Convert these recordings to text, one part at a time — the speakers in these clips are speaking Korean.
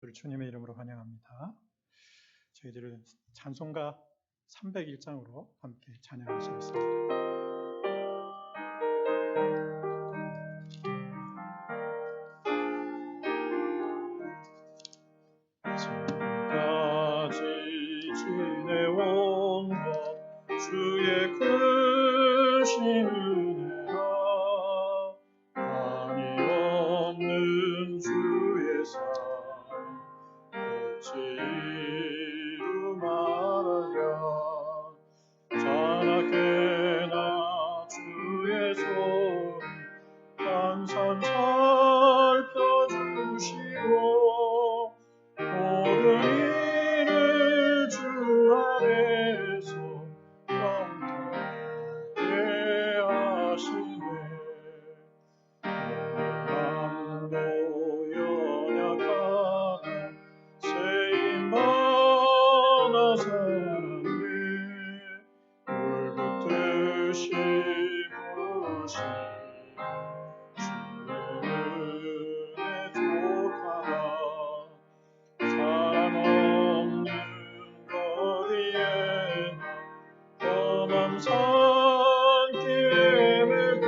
우리 주님의 이름으로 환영합니다. 저희들은 찬송가 301장으로 함께 찬양하시겠습니다. 지금까지 지내온 것 주의 크신 은혜라 한이 없는 주의 사랑 어찌로 말하랴 자나깨나 주의 손 항상 살펴주시고 모든 일을 주 안에서 영원하게 하시네 마음도 연약하나 쓰임받아 살았네 물붓듯이 부으신 주의 족하다 사랑 없는 거리에나 험한 산길에 맬 때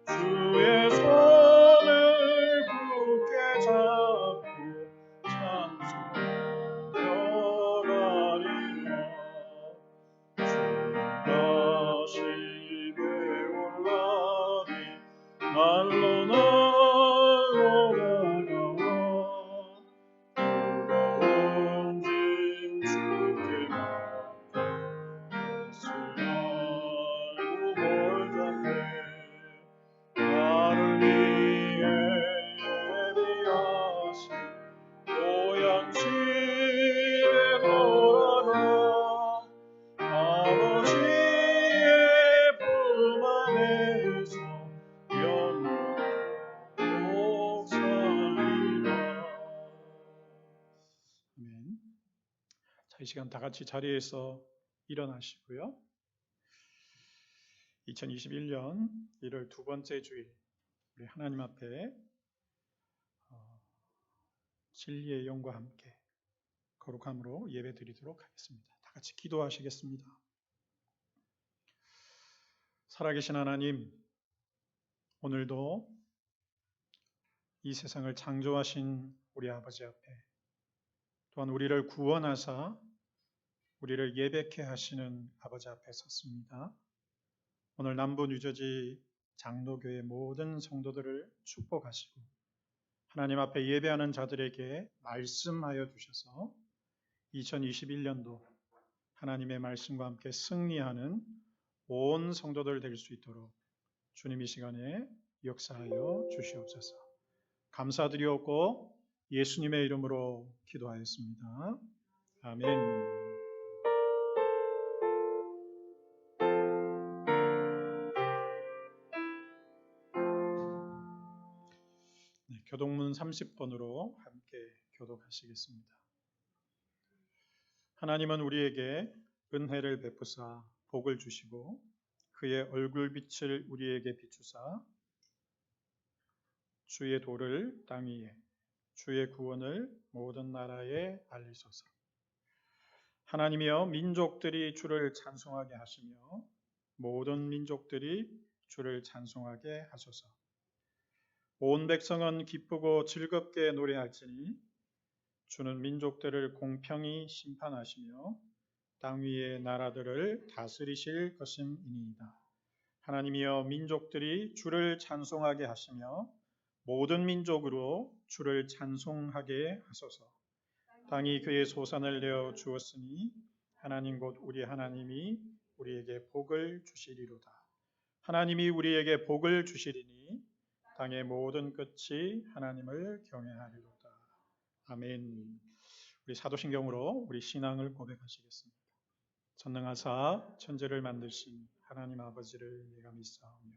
주의 손을 굳게 잡고 찬송하며 가리라 주님 다시 배올라니 날로 다가와 무거운 짐 주께 맡겨 수 알고 멀잖네 나를 위해 예비하신 보양심에 돌아가 아버지의 품 안에서 영원토록 살리라. 아멘. 자, 이 시간 다 같이 자리에서 일어나시고요. 2021년 1월 두 번째 주일 우리 하나님 앞에 진리의 영과 함께 거룩함으로 예배 드리도록 하겠습니다. 다 같이 기도하시겠습니다. 살아계신 하나님, 오늘도 이 세상을 창조하신 우리 아버지 앞에 또한 우리를 구원하사 우리를 예배케 하시는 아버지 앞에 섰습니다. 오늘 남부 뉴저지 장로교회 모든 성도들을 축복하시고 하나님 앞에 예배하는 자들에게 말씀하여 주셔서 2021년도 하나님의 말씀과 함께 승리하는 온 성도들 될 수 있도록 주님 이 시간에 역사하여 주시옵소서. 감사드리옵고 예수님의 이름으로 기도하였습니다. 아멘. 네, 교독문 30번으로 함께 교독하시겠습니다. 하나님은 우리에게 은혜를 베푸사 복을 주시고 그의 얼굴빛을 우리에게 비추사 주의 도를 땅 위에 주의 구원을 모든 나라에 알리소서. 하나님이여 민족들이 주를 찬송하게 하시며 모든 민족들이 주를 찬송하게 하소서. 온 백성은 기쁘고 즐겁게 노래할지니 주는 민족들을 공평히 심판하시며 땅 위의 나라들을 다스리실 것임이니이다. 하나님이여 민족들이 주를 찬송하게 하시며 모든 민족으로 주를 찬송하게 하소서. 땅이 그의 소산을 내어 주었으니 하나님 곧 우리 하나님이 우리에게 복을 주시리로다. 하나님이 우리에게 복을 주시리니 땅의 모든 끝이 하나님을 경외하리로다. 아멘. 우리 사도신경으로 우리 신앙을 고백하시겠습니다. 전능하사 천지를 만드신 하나님 아버지를 내가 믿사오며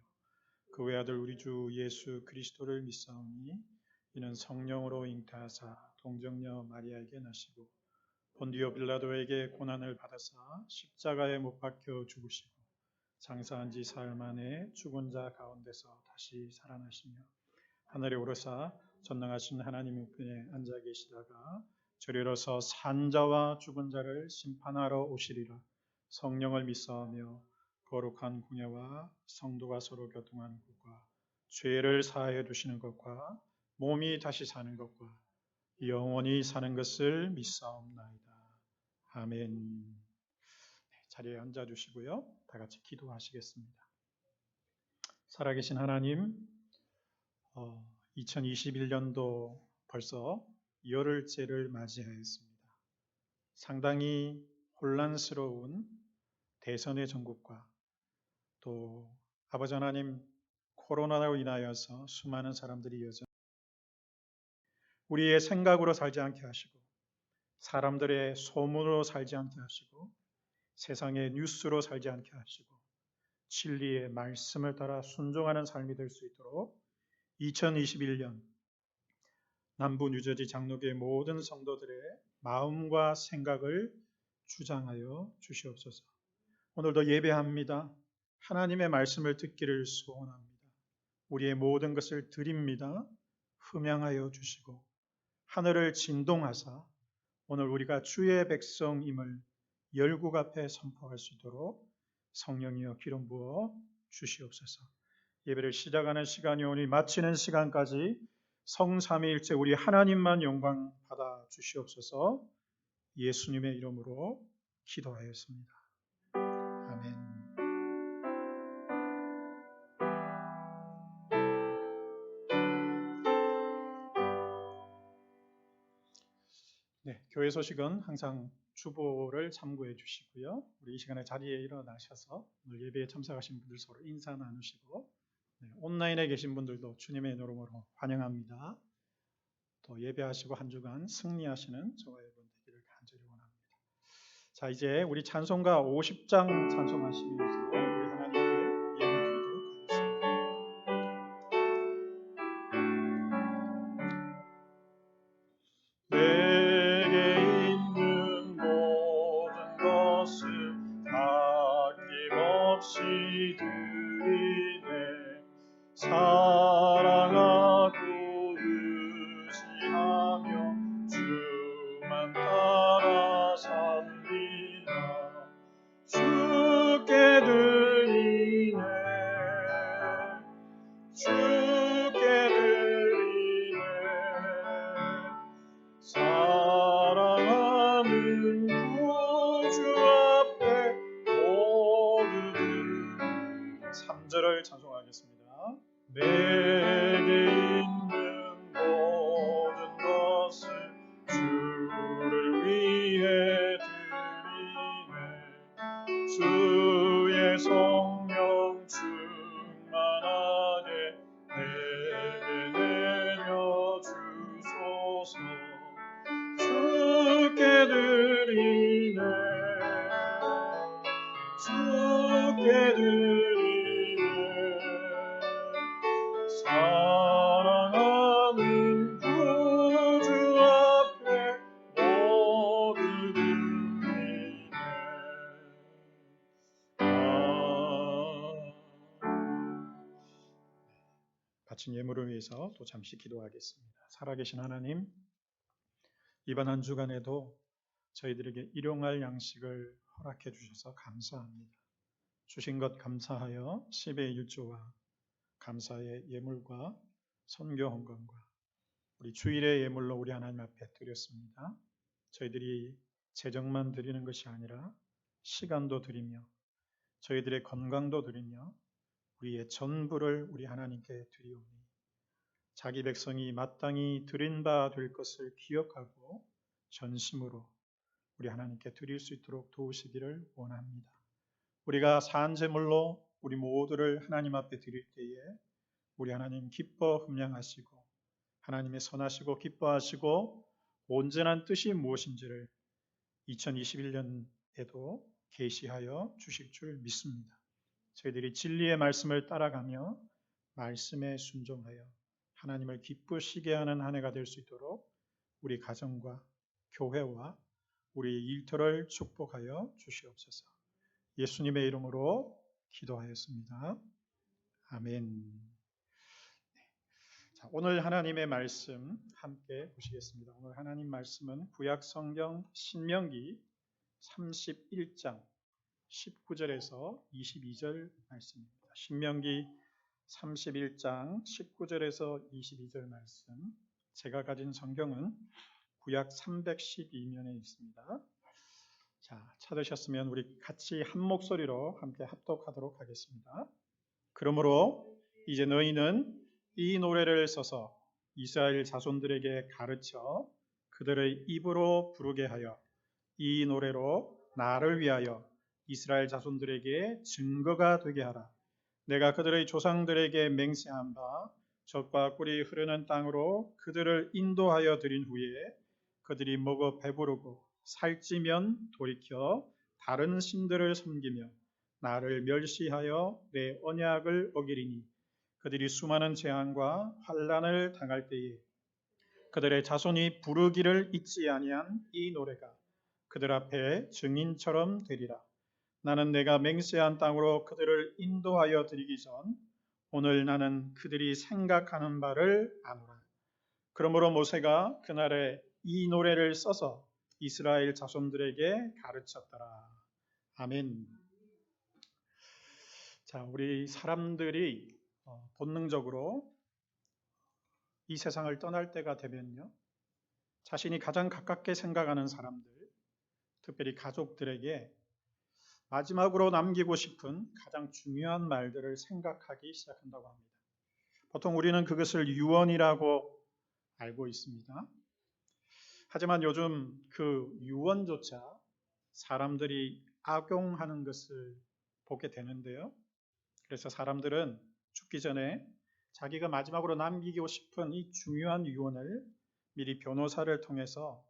그 외아들 우리 주 예수 그리스도를 믿사오니 이는 성령으로 잉태하사 동정녀 마리아에게 나시고 본디오 빌라도에게 고난을 받아사 십자가에 못 박혀 죽으시고 장사한 지 사흘 만에 죽은 자 가운데서 다시 살아나시며 하늘에 오르사 전능하신 하나님 우편에 앉아 계시다가 저리로서 산자와 죽은 자를 심판하러 오시리라. 성령을 믿사오며 거룩한 공예와 성도가 서로 교통하는 것과 죄를 사하여 주시는 것과 몸이 다시 사는 것과 영원히 사는 것을 믿사옵나이다. 아멘. 자리에 앉아 주시고요. 다 같이 기도하시겠습니다. 살아계신 하나님, 2021년도 벌써 열흘째를 맞이하였습니다. 상당히 혼란스러운 대선의 전국과 또 아버지 하나님 코로나로 인하여서 수많은 사람들이 여전히 우리의 생각으로 살지 않게 하시고 사람들의 소문으로 살지 않게 하시고 세상의 뉴스로 살지 않게 하시고 진리의 말씀을 따라 순종하는 삶이 될 수 있도록 2021년 남부 뉴저지 장로교의 모든 성도들의 마음과 생각을 주장하여 주시옵소서. 오늘도 예배합니다. 하나님의 말씀을 듣기를 소원합니다. 우리의 모든 것을 드립니다. 흠양하여 주시고 하늘을 진동하사 오늘 우리가 주의 백성임을 열국 앞에 선포할 수 있도록 성령이여 기름 부어 주시옵소서. 예배를 시작하는 시간이 오니 마치는 시간까지 성삼위일체 우리 하나님만 영광 받아 주시옵소서. 예수님의 이름으로 기도하였습니다. 아멘. 네, 교회 소식은 항상 주보를 참고해 주시고요. 우리 이 시간에 자리에 일어나셔서 오늘 예배에 참석하신 분들 서로 인사 나누시고 온라인에 계신 분들도 주님의 이름으로 환영합니다. 또 예배하시고 한 주간 승리하시는 저와 여러분 되기를 간절히 원합니다. 자, 이제 우리 찬송가 50장 찬송하시면서 우리 하나님께 예배 드리도록 하겠습니다. 내게 있는 모든 것을 아낌없이 드리네. 사랑하고 의지하며 주만 따라 살리라. 주께 드리네. 주께 드리네. 사랑하는 구주 앞에 모두 드리네. 3절을 찬송하겠습니다. 내게 있는 모든 것을 주를 위해 드리네. 주의 성령 충만하게 내게 내려 주소서. 주께 드리네. 주께 드리네. 사랑하는 구주 앞에 모두 드리네. 바친 예물을 위해서 또 잠시 기도하겠습니다. 살아계신 하나님, 이번 한 주간에도 저희들에게 일용할 양식을 허락해 주셔서 감사합니다. 주신 것 감사하여 10의 1조와 감사의 예물과 선교 헌금과 우리 주일의 예물로 우리 하나님 앞에 드렸습니다. 저희들이 재정만 드리는 것이 아니라 시간도 드리며 저희들의 건강도 드리며 우리의 전부를 우리 하나님께 드리오니 자기 백성이 마땅히 드린 바 될 것을 기억하고 전심으로 우리 하나님께 드릴 수 있도록 도우시기를 원합니다. 우리가 산제물로 우리 모두를 하나님 앞에 드릴 때에 우리 하나님 기뻐 흠양하시고 하나님의 선하시고 기뻐하시고 온전한 뜻이 무엇인지를 2021년에도 계시하여 주실 줄 믿습니다. 저희들이 진리의 말씀을 따라가며 말씀에 순종하여 하나님을 기쁘시게 하는 한 해가 될 수 있도록 우리 가정과 교회와 우리 일터를 축복하여 주시옵소서. 예수님의 이름으로 기도하였습니다. 아멘. 자, 오늘 하나님의 말씀 함께 보시겠습니다. 오늘 하나님 말씀은 구약 성경 신명기 31장 19절에서 22절 말씀입니다. 신명기 31장 19절에서 22절 말씀. 제가 가진 성경은 구약 312면에 있습니다. 자, 찾으셨으면 우리 같이 한 목소리로 함께 합독하도록 하겠습니다. 그러므로 이제 너희는 이 노래를 써서 이스라엘 자손들에게 가르쳐 그들의 입으로 부르게 하여 이 노래로 나를 위하여 이스라엘 자손들에게 증거가 되게 하라. 내가 그들의 조상들에게 맹세한 바 젖과 꿀이 흐르는 땅으로 그들을 인도하여 드린 후에 그들이 먹어 배부르고 살찌면 돌이켜 다른 신들을 섬기며 나를 멸시하여 내 언약을 어기리니 그들이 수많은 재앙과 환난을 당할 때에 그들의 자손이 부르기를 잊지 아니한 이 노래가 그들 앞에 증인처럼 되리라. 나는 내가 맹세한 땅으로 그들을 인도하여 드리기 전 오늘 나는 그들이 생각하는 바를 아노라. 그러므로 모세가 그날에 이 노래를 써서 이스라엘 자손들에게 가르쳤더라. 아멘. 자, 우리 사람들이 본능적으로 이 세상을 떠날 때가 되면요, 자신이 가장 가깝게 생각하는 사람들, 특별히 가족들에게 마지막으로 남기고 싶은 가장 중요한 말들을 생각하기 시작한다고 합니다. 보통 우리는 그것을 유언이라고 알고 있습니다. 하지만 요즘 그 유언조차 사람들이 악용하는 것을 보게 되는데요. 그래서 사람들은 죽기 전에 자기가 마지막으로 남기고 싶은 이 중요한 유언을 미리 변호사를 통해서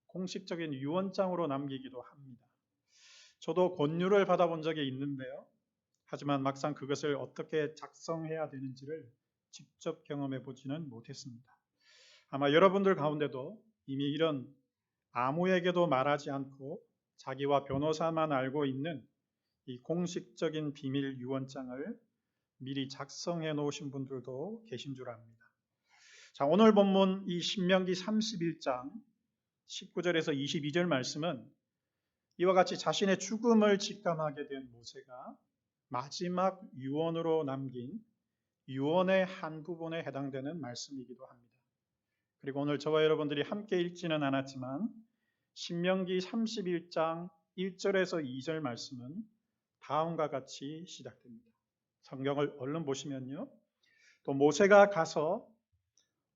공식적인 유언장으로 남기기도 합니다. 저도 권유를 받아본 적이 있는데요. 하지만 막상 그것을 어떻게 작성해야 되는지를 직접 경험해 보지는 못했습니다. 아마 여러분들 가운데도 이미 이런 아무에게도 말하지 않고 자기와 변호사만 알고 있는 이 공식적인 비밀 유언장을 미리 작성해 놓으신 분들도 계신 줄 압니다. 자, 오늘 본문 이 신명기 31장 19절에서 22절 말씀은 이와 같이 자신의 죽음을 직감하게 된 모세가 마지막 유언으로 남긴 유언의 한 부분에 해당되는 말씀이기도 합니다. 그리고 오늘 저와 여러분들이 함께 읽지는 않았지만 신명기 31장 1절에서 2절 말씀은 다음과 같이 시작됩니다. 성경을 얼른 보시면요. 또 모세가 가서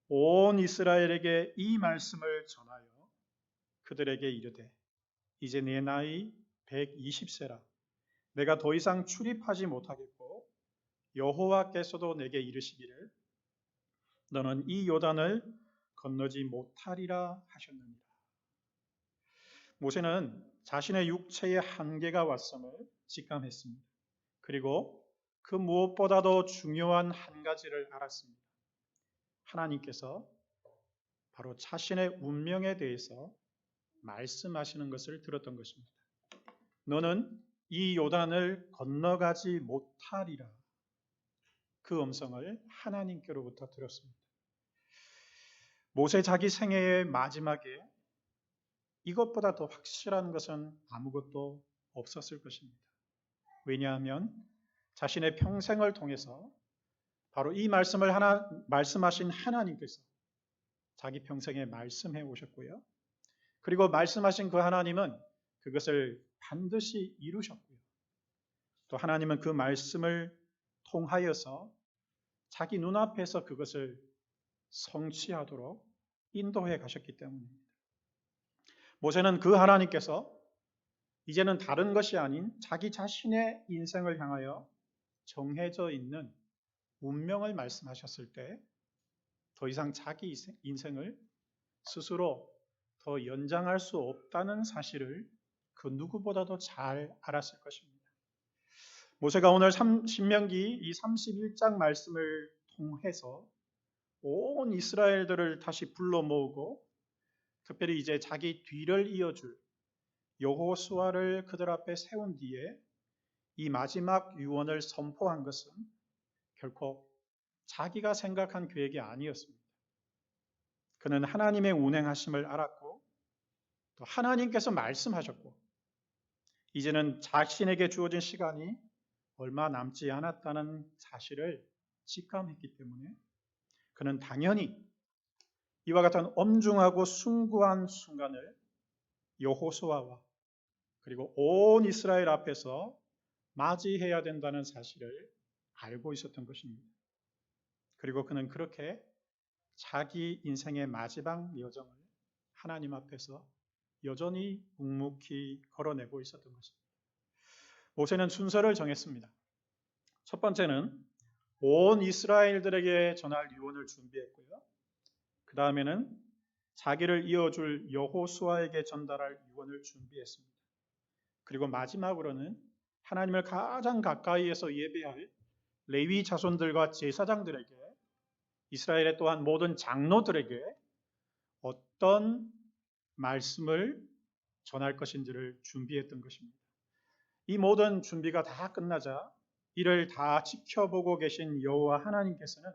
온 이스라엘에게 이 말씀을 전하여 그들에게 이르되 이제 내 나이 120세라 내가 더 이상 출입하지 못하겠고 여호와께서도 내게 이르시기를 너는 이 요단을 건너지 못하리라 하셨느니라. 모세는 자신의 육체의 한계가 왔음을 직감했습니다. 그리고 그 무엇보다도 중요한 한 가지를 알았습니다. 하나님께서 바로 자신의 운명에 대해서 말씀하시는 것을 들었던 것입니다. 너는 이 요단을 건너가지 못하리라. 그 음성을 하나님께로부터 들었습니다. 모세 자기 생애의 마지막에 이것보다 더 확실한 것은 아무것도 없었을 것입니다. 왜냐하면 자신의 평생을 통해서 바로 이 말씀을 말씀하신 하나님께서 자기 평생에 말씀해 오셨고요. 그리고 말씀하신 그 하나님은 그것을 반드시 이루셨고요. 또 하나님은 그 말씀을 통하여서 자기 눈앞에서 그것을 성취하도록 인도해 가셨기 때문입니다. 모세는 그 하나님께서 이제는 다른 것이 아닌 자기 자신의 인생을 향하여 정해져 있는 운명을 말씀하셨을 때 더 이상 자기 인생을 스스로 더 연장할 수 없다는 사실을 그 누구보다도 잘 알았을 것입니다. 모세가 오늘 신명기 이 31장 말씀을 통해서 온 이스라엘들을 다시 불러 모으고 특별히 이제 자기 뒤를 이어줄 여호수아를 그들 앞에 세운 뒤에 이 마지막 유언을 선포한 것은 결코 자기가 생각한 계획이 아니었습니다. 그는 하나님의 운행하심을 알았고 또 하나님께서 말씀하셨고 이제는 자신에게 주어진 시간이 얼마 남지 않았다는 사실을 직감했기 때문에 그는 당연히 이와 같은 엄중하고 숭고한 순간을 여호수아와 그리고 온 이스라엘 앞에서 맞이해야 된다는 사실을 알고 있었던 것입니다. 그리고 그는 그렇게 자기 인생의 마지막 여정을 하나님 앞에서 여전히 묵묵히 걸어내고 있었던 것입니다. 모세는 순서를 정했습니다. 첫 번째는 온 이스라엘들에게 전할 유언을 준비했고요. 그 다음에는 자기를 이어줄 여호수아에게 전달할 유언을 준비했습니다. 그리고 마지막으로는 하나님을 가장 가까이에서 예배할 레위 자손들과 제사장들에게 이스라엘의 또한 모든 장로들에게 어떤 말씀을 전할 것인지를 준비했던 것입니다. 이 모든 준비가 다 끝나자 이를 다 지켜보고 계신 여호와 하나님께서는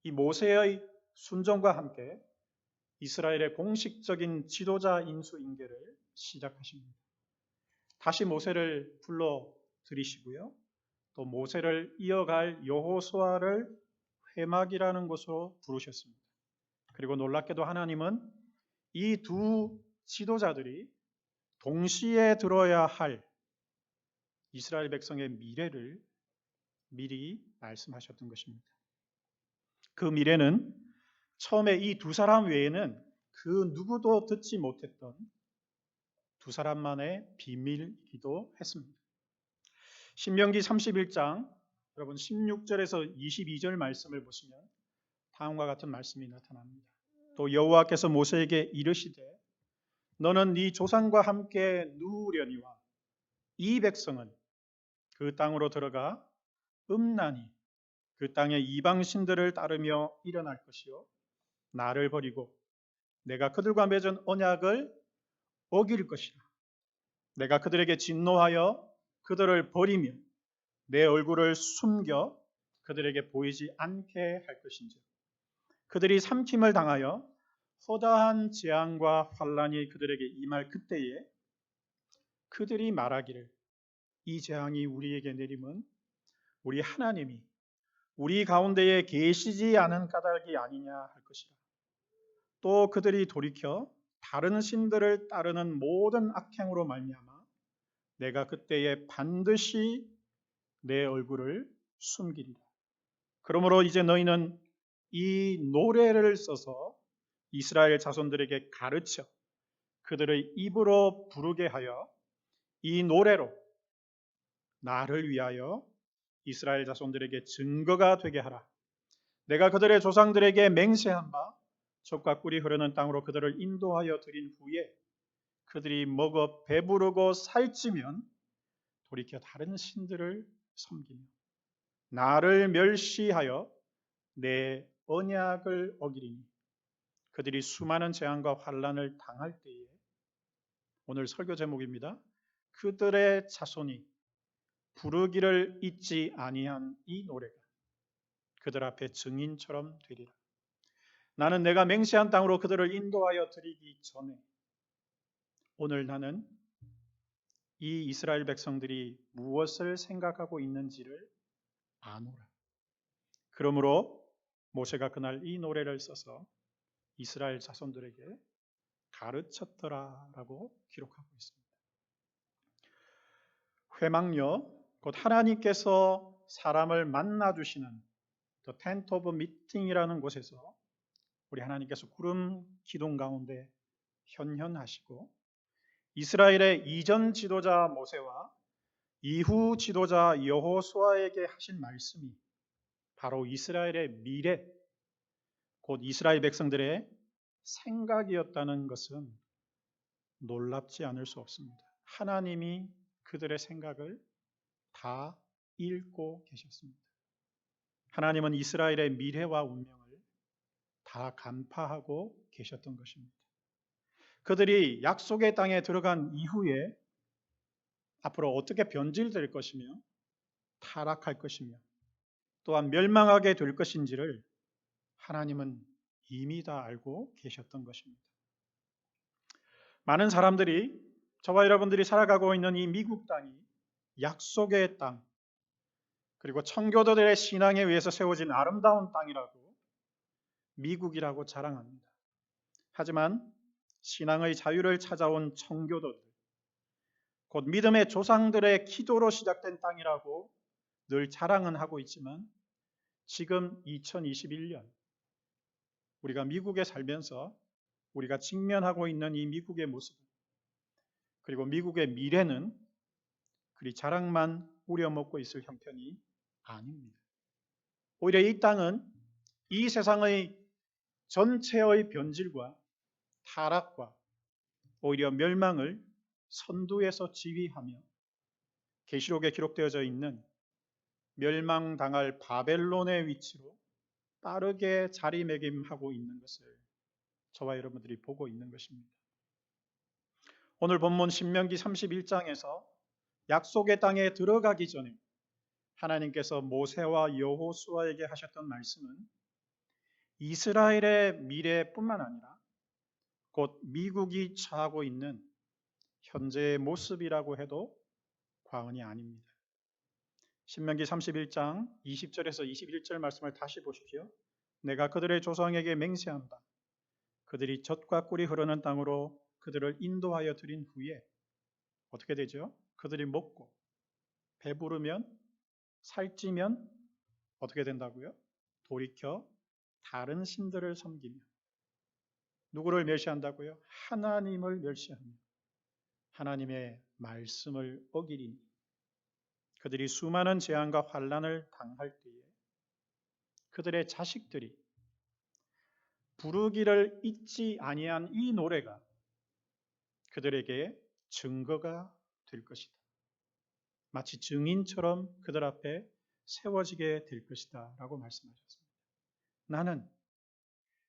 이 모세의 순종과 함께 이스라엘의 공식적인 지도자 인수 인계를 시작하십니다. 다시 모세를 불러 들이시고요. 또 모세를 이어갈 여호수아를 회막이라는 곳으로 부르셨습니다. 그리고 놀랍게도 하나님은 이 두 지도자들이 동시에 들어야 할 이스라엘 백성의 미래를 미리 말씀하셨던 것입니다. 그 미래는 처음에 이 두 사람 외에는 그 누구도 듣지 못했던 두 사람만의 비밀이기도 했습니다. 신명기 31장 여러분 16절에서 22절 말씀을 보시면 다음과 같은 말씀이 나타납니다. 또 여호와께서 모세에게 이르시되 너는 네 조상과 함께 누우려니와 이 백성은 그 땅으로 들어가 음란히 그 땅의 이방 신들을 따르며 일어날 것이요 나를 버리고 내가 그들과 맺은 언약을 어길 것이라. 내가 그들에게 진노하여 그들을 버리며 내 얼굴을 숨겨 그들에게 보이지 않게 할 것인지 그들이 삼킴을 당하여 허다한 재앙과 환란이 그들에게 임할 그때에 그들이 말하기를 이 재앙이 우리에게 내림은 우리 하나님이 우리 가운데에 계시지 않은 까닭이 아니냐 할 것이라. 또 그들이 돌이켜 다른 신들을 따르는 모든 악행으로 말미암아 내가 그때에 반드시 내 얼굴을 숨기리라. 그러므로 이제 너희는 이 노래를 써서 이스라엘 자손들에게 가르쳐 그들의 입으로 부르게 하여 이 노래로 나를 위하여 이스라엘 자손들에게 증거가 되게 하라. 내가 그들의 조상들에게 맹세한 바 젖과 꿀이 흐르는 땅으로 그들을 인도하여 드린 후에 그들이 먹어 배부르고 살찌면 돌이켜 다른 신들을 섬기며 나를 멸시하여 내 언약을 어기리니 그들이 수많은 재앙과 환난을 당할 때에 오늘 설교 제목입니다. 그들의 자손이 부르기를 잊지 아니한 이 노래가 그들 앞에 증인처럼 되리라. 나는 내가 맹세한 땅으로 그들을 인도하여 드리기 전에 오늘 나는 이 이스라엘 백성들이 무엇을 생각하고 있는지를 아노라. 그러므로 모세가 그날 이 노래를 써서 이스라엘 자손들에게 가르쳤더라라고 기록하고 있습니다. 회막요, 곧 하나님께서 사람을 만나주시는 The Tent of Meeting이라는 곳에서 우리 하나님께서 구름 기둥 가운데 현현하시고 이스라엘의 이전 지도자 모세와 이후 지도자 여호수아에게 하신 말씀이 바로 이스라엘의 미래, 곧 이스라엘 백성들의 생각이었다는 것은 놀랍지 않을 수 없습니다. 하나님이 그들의 생각을 다 읽고 계셨습니다. 하나님은 이스라엘의 미래와 운명을 다 간파하고 계셨던 것입니다. 그들이 약속의 땅에 들어간 이후에 앞으로 어떻게 변질될 것이며 타락할 것이며 또한 멸망하게 될 것인지를 하나님은 이미 다 알고 계셨던 것입니다. 많은 사람들이, 저와 여러분들이 살아가고 있는 이 미국 땅이 약속의 땅, 그리고 청교도들의 신앙에 의해서 세워진 아름다운 땅이라고, 미국이라고 자랑합니다. 하지만 신앙의 자유를 찾아온 청교도들, 곧 믿음의 조상들의 기도로 시작된 땅이라고 늘 자랑은 하고 있지만, 지금 2021년 우리가 미국에 살면서 우리가 직면하고 있는 이 미국의 모습, 그리고 미국의 미래는 그리 자랑만 우려먹고 있을 형편이 아닙니다. 오히려 이 땅은 이 세상의 전체의 변질과 타락과 오히려 멸망을 선두에서 지휘하며 계시록에 기록되어져 있는 멸망당할 바벨론의 위치로 빠르게 자리매김하고 있는 것을 저와 여러분들이 보고 있는 것입니다. 오늘 본문 신명기 31장에서 약속의 땅에 들어가기 전에 하나님께서 모세와 여호수아에게 하셨던 말씀은 이스라엘의 미래뿐만 아니라 곧 미국이 처하고 있는 현재의 모습이라고 해도 과언이 아닙니다. 신명기 31장 20절에서 21절 말씀을 다시 보십시오. 내가 그들의 조상에게 맹세한다. 그들이 젖과 꿀이 흐르는 땅으로 그들을 인도하여 드린 후에 어떻게 되죠? 그들이 먹고 배부르면 살찌면 어떻게 된다고요? 돌이켜 다른 신들을 섬기며 누구를 멸시한다고요? 하나님을 멸시하며 하나님의 말씀을 어기리니 그들이 수많은 재앙과 환난을 당할 때에 그들의 자식들이 부르기를 잊지 아니한 이 노래가 그들에게 증거가 될 것이다. 마치 증인처럼 그들 앞에 세워지게 될 것이다 라고 말씀하셨습니다. 나는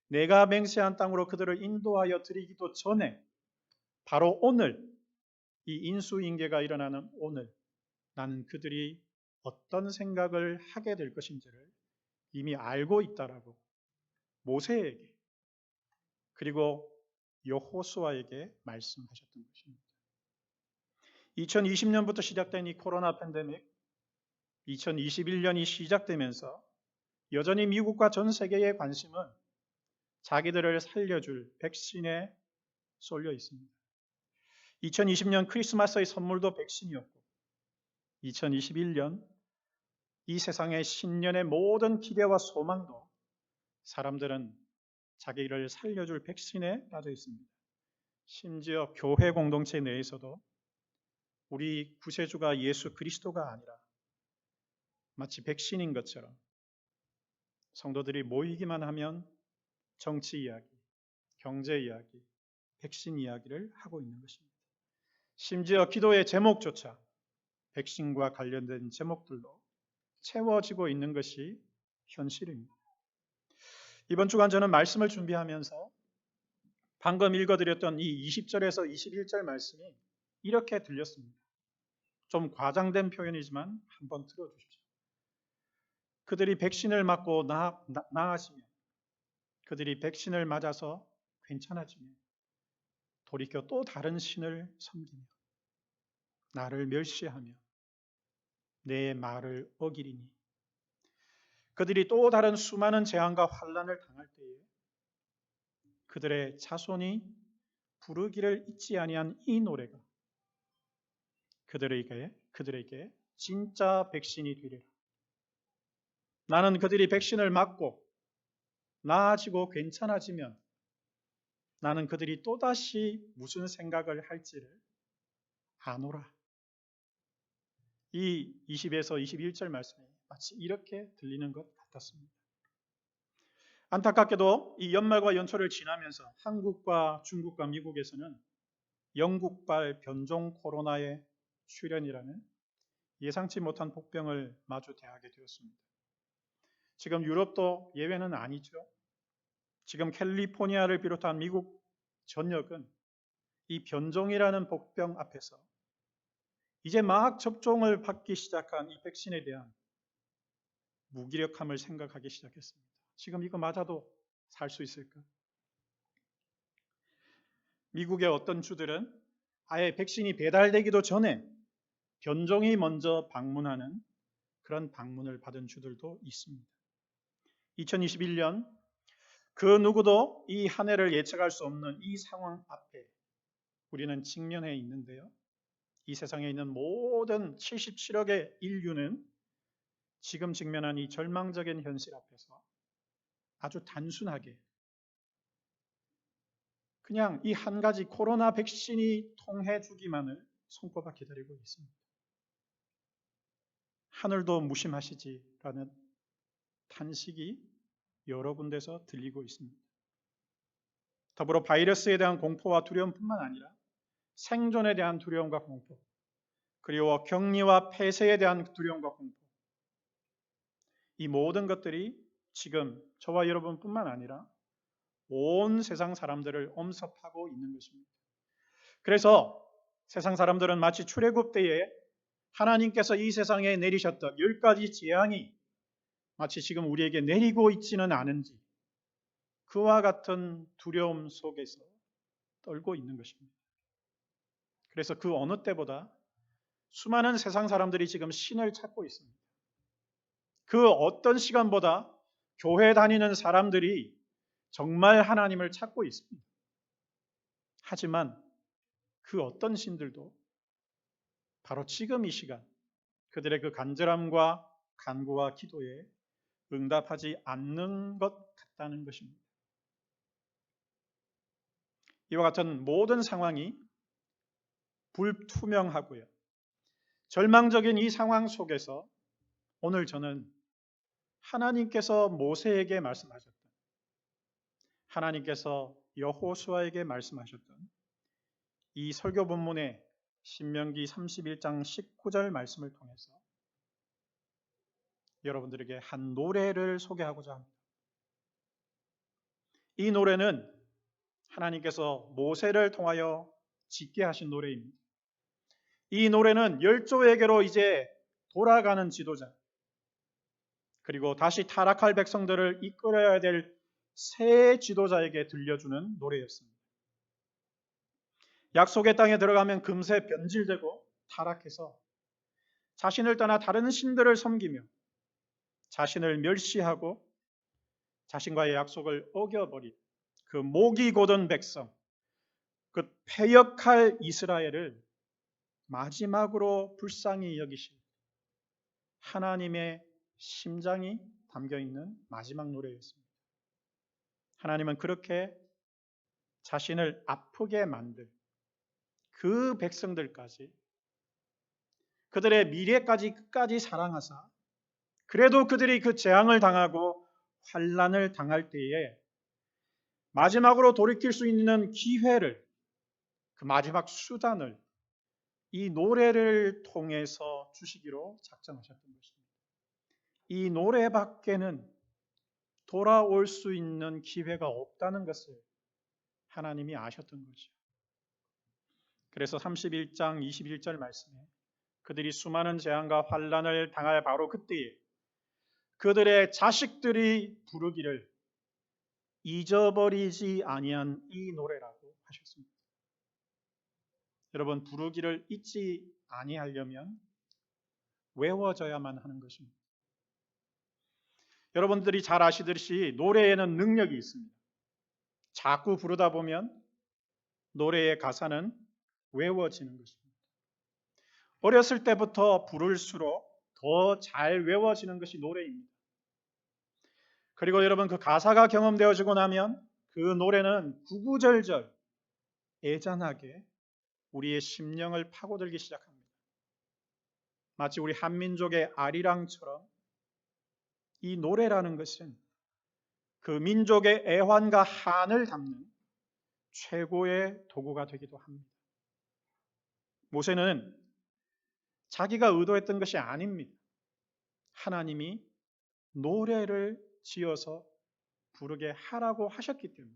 내가 맹세한 땅으로 그들을 인도하여 드리기도 전에 바로 오늘 이 인수인계가 일어나는 오늘 나는 그들이 어떤 생각을 하게 될 것인지를 이미 알고 있다라고 모세에게 그리고 여호수아에게 말씀하셨던 것입니다. 2020년부터 시작된 이 코로나 팬데믹, 2021년이 시작되면서 여전히 미국과 전 세계의 관심은 자기들을 살려줄 백신에 쏠려 있습니다. 2020년 크리스마스의 선물도 백신이었고 2021년 이 세상의 신년의 모든 기대와 소망도 사람들은 자기를 살려줄 백신에 빠져 있습니다. 심지어 교회 공동체 내에서도 우리 구세주가 예수 그리스도가 아니라 마치 백신인 것처럼 성도들이 모이기만 하면 정치 이야기, 경제 이야기, 백신 이야기를 하고 있는 것입니다. 심지어 기도의 제목조차 백신과 관련된 제목들로 채워지고 있는 것이 현실입니다. 이번 주간 저는 말씀을 준비하면서 방금 읽어드렸던 이 20절에서 21절 말씀이 이렇게 들렸습니다. 좀 과장된 표현이지만 한번 들어주십시오. 그들이 백신을 맞고 나아지면, 그들이 백신을 맞아서 괜찮아지면 돌이켜 또 다른 신을 섬기며 나를 멸시하며 내 말을 어기리니 그들이 또 다른 수많은 재앙과 환난을 당할 때에 그들의 자손이 부르기를 잊지 아니한 이 노래가 그들에게 진짜 백신이 되리라. 나는 그들이 백신을 맞고 나아지고 괜찮아지면 나는 그들이 또다시 무슨 생각을 할지를 아노라. 이 20에서 21절 말씀이 마치 이렇게 들리는 것 같았습니다. 안타깝게도 이 연말과 연초를 지나면서 한국과 중국과 미국에서는 영국발 변종 코로나의 출현이라는 예상치 못한 복병을 마주 대하게 되었습니다. 지금 유럽도 예외는 아니죠. 지금 캘리포니아를 비롯한 미국 전역은 이 변종이라는 복병 앞에서 이제 막 접종을 받기 시작한 이 백신에 대한 무기력함을 생각하기 시작했습니다. 지금 이거 맞아도 살 수 있을까? 미국의 어떤 주들은 아예 백신이 배달되기도 전에 변종이 먼저 방문하는 그런 방문을 받은 주들도 있습니다. 2021년 그 누구도 이 한 해를 예측할 수 없는 이 상황 앞에 우리는 직면해 있는데요. 이 세상에 있는 모든 77억의 인류는 지금 직면한 이 절망적인 현실 앞에서 아주 단순하게 그냥 이 한 가지 코로나 백신이 통해 주기만을 손꼽아 기다리고 있습니다. 하늘도 무심하시지라는 탄식이 여러 군데서 들리고 있습니다. 더불어 바이러스에 대한 공포와 두려움뿐만 아니라 생존에 대한 두려움과 공포, 그리고 격리와 폐쇄에 대한 두려움과 공포, 이 모든 것들이 지금 저와 여러분뿐만 아니라 온 세상 사람들을 엄습하고 있는 것입니다. 그래서 세상 사람들은 마치 출애굽 때에 하나님께서 이 세상에 내리셨던 10가지 재앙이 마치 지금 우리에게 내리고 있지는 않은지 그와 같은 두려움 속에서 떨고 있는 것입니다. 그래서 그 어느 때보다 수많은 세상 사람들이 지금 신을 찾고 있습니다. 그 어떤 시간보다 교회 다니는 사람들이 정말 하나님을 찾고 있습니다. 하지만 그 어떤 신들도 바로 지금 이 시간 그들의 그 간절함과 간구와 기도에 응답하지 않는 것 같다는 것입니다. 이와 같은 모든 상황이 불투명하고요. 절망적인 이 상황 속에서 오늘 저는 하나님께서 모세에게 말씀하셨던, 하나님께서 여호수아에게 말씀하셨던 이 설교 본문의 신명기 31장 19절 말씀을 통해서 여러분들에게 한 노래를 소개하고자 합니다. 이 노래는 하나님께서 모세를 통하여 짓게 하신 노래입니다. 이 노래는 열조에게로 이제 돌아가는 지도자, 그리고 다시 타락할 백성들을 이끌어야 될 새 지도자에게 들려주는 노래였습니다. 약속의 땅에 들어가면 금세 변질되고 타락해서 자신을 떠나 다른 신들을 섬기며 자신을 멸시하고 자신과의 약속을 어겨버린 그 목이 곧은 백성, 그 패역할 이스라엘을 마지막으로 불쌍히 여기신 하나님의 심장이 담겨있는 마지막 노래였습니다. 하나님은 그렇게 자신을 아프게 만들 그 백성들까지 그들의 미래까지 끝까지 사랑하사 그래도 그들이 그 재앙을 당하고 환난을 당할 때에 마지막으로 돌이킬 수 있는 기회를, 그 마지막 수단을 이 노래를 통해서 주시기로 작정하셨던 것입니다. 이 노래밖에는 돌아올 수 있는 기회가 없다는 것을 하나님이 아셨던 거죠. 그래서 31장 21절 말씀에 그들이 수많은 재앙과 환난을 당할 바로 그때에 그들의 자식들이 부르기를 잊어버리지 아니한 이 노래라고 하셨습니다. 여러분, 부르기를 잊지 아니하려면 외워져야만 하는 것입니다. 여러분들이 잘 아시듯이 노래에는 능력이 있습니다. 자꾸 부르다 보면 노래의 가사는 외워지는 것입니다. 어렸을 때부터 부를수록 더 잘 외워지는 것이 노래입니다. 그리고 여러분 그 가사가 경험되어지고 나면 그 노래는 구구절절 애잔하게 우리의 심령을 파고들기 시작합니다. 마치 우리 한민족의 아리랑처럼 이 노래라는 것은 그 민족의 애환과 한을 담는 최고의 도구가 되기도 합니다. 모세는 자기가 의도했던 것이 아닙니다. 하나님이 노래를 지어서 부르게 하라고 하셨기 때문에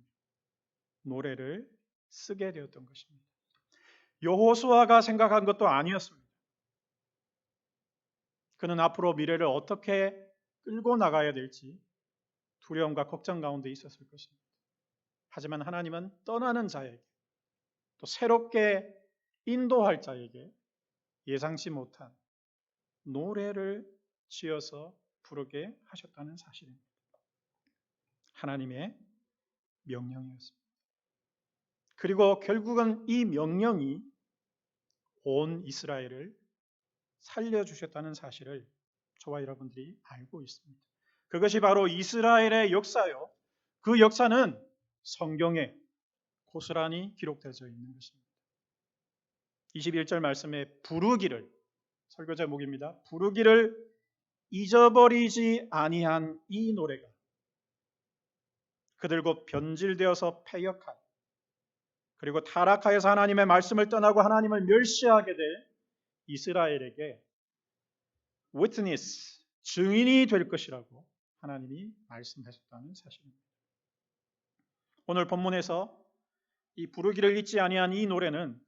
노래를 쓰게 되었던 것입니다. 여호수아가 생각한 것도 아니었습니다. 그는 앞으로 미래를 어떻게 끌고 나가야 될지 두려움과 걱정 가운데 있었을 것입니다. 하지만 하나님은 떠나는 자에게 또 새롭게 인도할 자에게 예상치 못한 노래를 지어서 부르게 하셨다는 사실입니다. 하나님의 명령이었습니다. 그리고 결국은 이 명령이 온 이스라엘을 살려주셨다는 사실을 저와 여러분들이 알고 있습니다. 그것이 바로 이스라엘의 역사요. 그 역사는 성경에 고스란히 기록되어 있는 것입니다. 21절 말씀에 부르기를, 설교 제목입니다. 부르기를 잊어버리지 아니한 이 노래가 그들과 변질되어서 패역한, 그리고 타락하여서 하나님의 말씀을 떠나고 하나님을 멸시하게 될 이스라엘에게 witness, 증인이 될 것이라고 하나님이 말씀하셨다는 사실입니다. 오늘 본문에서 이 부르기를 잊지 아니한 이 노래는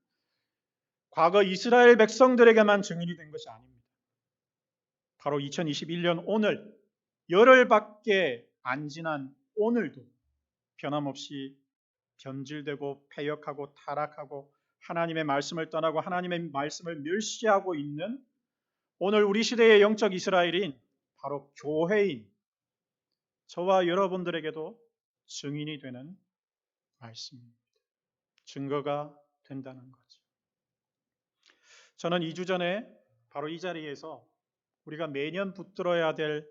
과거 이스라엘 백성들에게만 증인이 된 것이 아닙니다. 바로 2021년 오늘, 열흘밖에 안 지난 오늘도 변함없이 변질되고 패역하고 타락하고 하나님의 말씀을 떠나고 하나님의 말씀을 멸시하고 있는 오늘 우리 시대의 영적 이스라엘인 바로 교회인 저와 여러분들에게도 증인이 되는 말씀입니다. 증거가 된다는 거죠. 저는 2주 전에 바로 이 자리에서 우리가 매년 붙들어야 될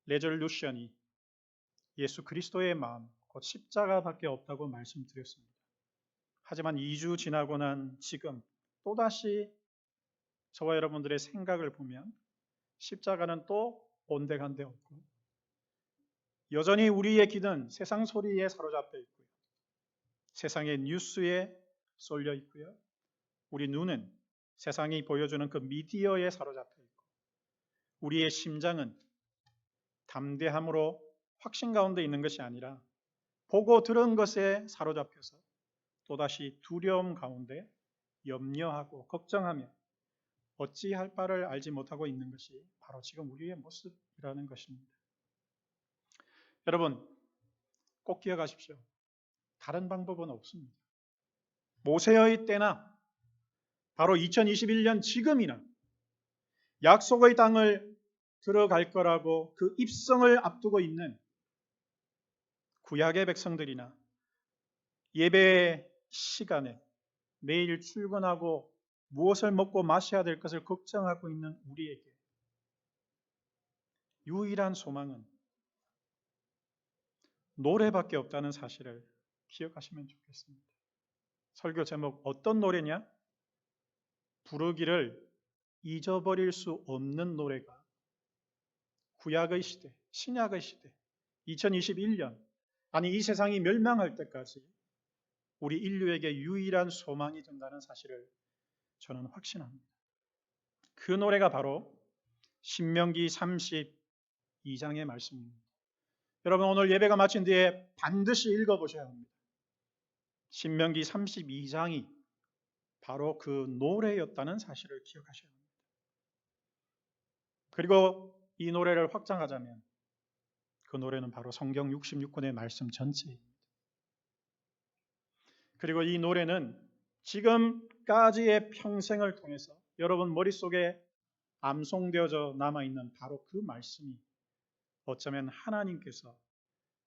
레졸루션이 예수 그리스도의 마음, 곧 십자가밖에 없다고 말씀드렸습니다. 하지만 2주 지나고 난 지금 또다시 저와 여러분들의 생각을 보면 십자가는 또 온데간데 없고 여전히 우리의 귀는 세상 소리에 사로잡혀 있고요. 세상의 뉴스에 쏠려 있고요. 우리 눈은 세상이 보여주는 그 미디어에 사로잡혀 있고 우리의 심장은 담대함으로 확신 가운데 있는 것이 아니라 보고 들은 것에 사로잡혀서 또다시 두려움 가운데 염려하고 걱정하며 어찌할 바를 알지 못하고 있는 것이 바로 지금 우리의 모습이라는 것입니다. 여러분, 꼭 기억하십시오. 다른 방법은 없습니다. 모세의 때나 바로 2021년 지금이나 약속의 땅을 들어갈 거라고 그 입성을 앞두고 있는 구약의 백성들이나 예배 시간에 매일 출근하고 무엇을 먹고 마셔야 될 것을 걱정하고 있는 우리에게 유일한 소망은 노래밖에 없다는 사실을 기억하시면 좋겠습니다. 설교 제목 어떤 노래냐? 부르기를 잊어버릴 수 없는 노래가 구약의 시대, 신약의 시대, 2021년, 아니 이 세상이 멸망할 때까지 우리 인류에게 유일한 소망이 된다는 사실을 저는 확신합니다. 그 노래가 바로 신명기 32장의 말씀입니다. 여러분 오늘 예배가 마친 뒤에 반드시 읽어보셔야 합니다. 신명기 32장이 바로 그 노래였다는 사실을 기억하셔야 합니다. 그리고 이 노래를 확장하자면 그 노래는 바로 성경 66권의 말씀 전체입니다. 그리고 이 노래는 지금까지의 평생을 통해서 여러분 머릿속에 암송되어져 남아있는 바로 그 말씀이 어쩌면 하나님께서